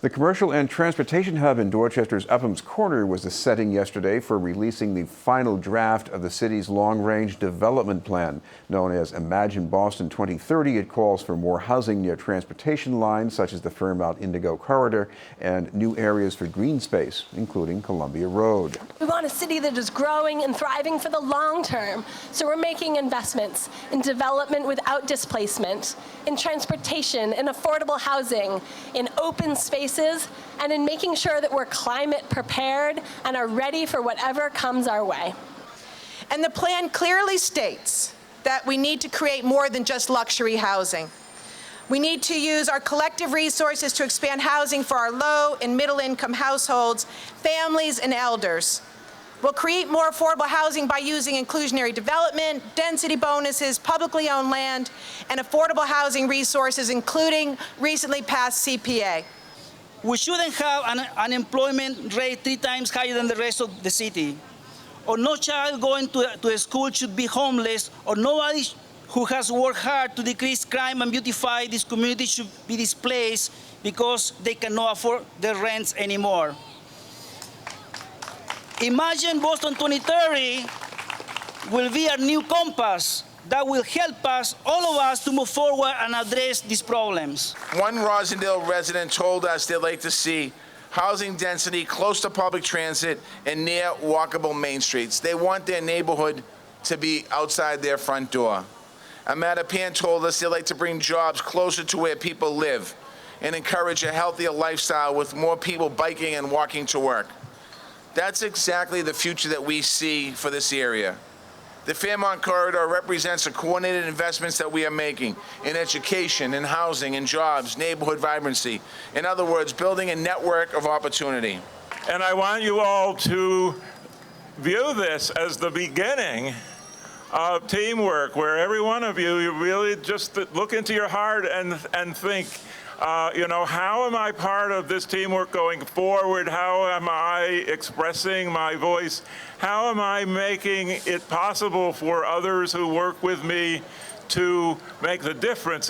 The commercial and transportation hub in Dorchester's Upham's Corner was the setting yesterday for releasing the final draft of the city's long-range development plan. Known as Imagine Boston 2030, it calls for more housing near transportation lines such as the Fairmount Indigo Corridor and new areas for green space, including Columbia Road. We want a city that is growing and thriving for the long term, so we're making investments in development without displacement, in transportation, in affordable housing, in open spaces, and in making sure that we're climate prepared and are ready for whatever comes our way. And the plan clearly states that we need to create more than just luxury housing. We need to use our collective resources to expand housing for our low and middle income households, families, and elders. We'll create more affordable housing by using inclusionary development, density bonuses, publicly owned land, and affordable housing resources, including recently passed CPA. We shouldn't have an unemployment rate 3 times higher than the rest of the city. Or no child going to a school should be homeless, or nobody who has worked hard to decrease crime and beautify this community should be displaced because they cannot afford their rents anymore. Imagine Boston 2030 will be a new compass that will help us, all of us, to move forward and address these problems. One Rosendale resident told us they'd like to see housing density close to public transit and near walkable main streets. They want their neighborhood to be outside their front door. Amanda Pan told us they'd like to bring jobs closer to where people live and encourage a healthier lifestyle with more people biking and walking to work. That's exactly the future that we see for this area. The Fairmount Corridor represents the coordinated investments that we are making in education, in housing, in jobs, neighborhood vibrancy. In other words, building a network of opportunity. And I want you all to view this as the beginning of teamwork, where every one of you really just look into your heart and think, how am I part of this teamwork going forward? How am I expressing my voice? How am I making it possible for others who work with me to make the difference?